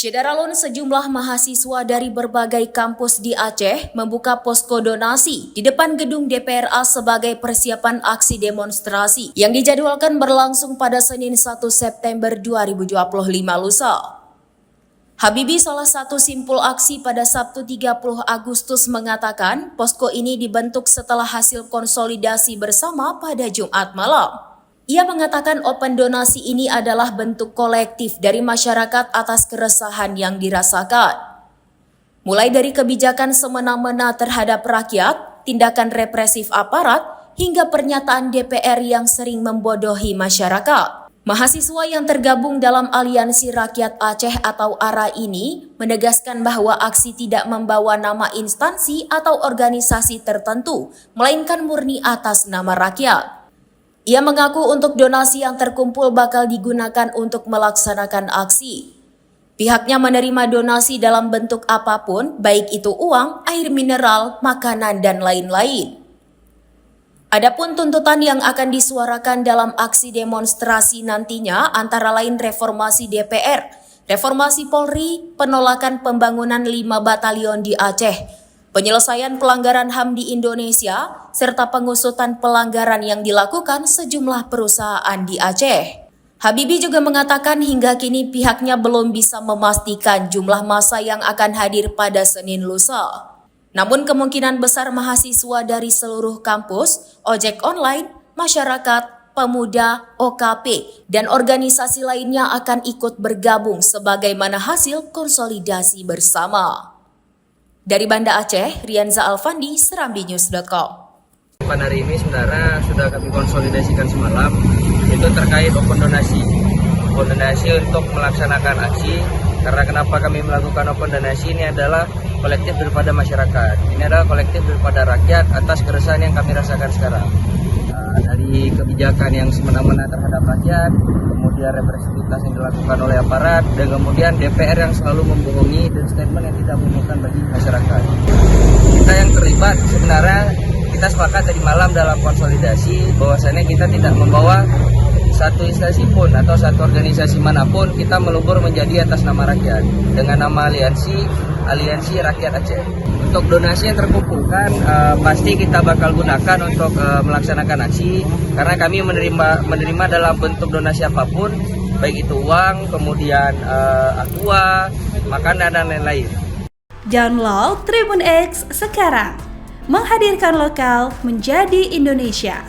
Syederalun sejumlah mahasiswa dari berbagai kampus di Aceh membuka posko donasi di depan gedung DPRA sebagai persiapan aksi demonstrasi yang dijadwalkan berlangsung pada Senin 1 September 2025 lusa. Habibie, salah satu simpul aksi pada Sabtu 30 Agustus mengatakan posko ini dibentuk setelah hasil konsolidasi bersama pada Jumat malam. Ia mengatakan open donasi ini adalah bentuk kolektif dari masyarakat atas keresahan yang dirasakan. Mulai dari kebijakan semena-mena terhadap rakyat, tindakan represif aparat, hingga pernyataan DPR yang sering membodohi masyarakat. Mahasiswa yang tergabung dalam Aliansi Rakyat Aceh atau ARA ini menegaskan bahwa aksi tidak membawa nama instansi atau organisasi tertentu, melainkan murni atas nama rakyat. Ia mengaku untuk donasi yang terkumpul bakal digunakan untuk melaksanakan aksi. Pihaknya menerima donasi dalam bentuk apapun, baik itu uang, air mineral, makanan, dan lain-lain. Adapun tuntutan yang akan disuarakan dalam aksi demonstrasi nantinya antara lain reformasi DPR, reformasi Polri, penolakan pembangunan 5 batalion di Aceh, penyelesaian pelanggaran HAM di Indonesia, serta pengusutan pelanggaran yang dilakukan sejumlah perusahaan di Aceh. Habibie juga mengatakan hingga kini pihaknya belum bisa memastikan jumlah massa yang akan hadir pada Senin lusa. Namun kemungkinan besar mahasiswa dari seluruh kampus, ojek online, masyarakat, pemuda, OKP, dan organisasi lainnya akan ikut bergabung sebagaimana hasil konsolidasi bersama. Dari Banda Aceh, Rianza Alfandi, serambinews.com. Pada hari ini sebenarnya sudah kami konsolidasikan semalam, itu terkait open donasi untuk melaksanakan aksi. Karena kenapa kami melakukan open donasi ini adalah kolektif daripada masyarakat. Ini adalah kolektif daripada rakyat atas keresahan yang kami rasakan sekarang. Dari kebijakan yang semena-mena terhadap rakyat, kemudian represivitas yang dilakukan oleh aparat, dan kemudian DPR yang selalu membohongi dan statement yang tidak menguntungkan bagi masyarakat. Kita yang terlibat sebenarnya kita sepakat tadi malam dalam konsolidasi bahwasannya kita tidak membawa satu instansi pun atau satu organisasi manapun, kita melebur menjadi atas nama rakyat dengan nama Aliansi Rakyat Aceh. Untuk donasi yang terkumpulkan pasti kita bakal gunakan untuk melaksanakan aksi, karena kami menerima dalam bentuk donasi apapun, baik itu uang, kemudian aqua, makanan, dan lain-lain. Download Tribun X sekarang, menghadirkan lokal menjadi Indonesia.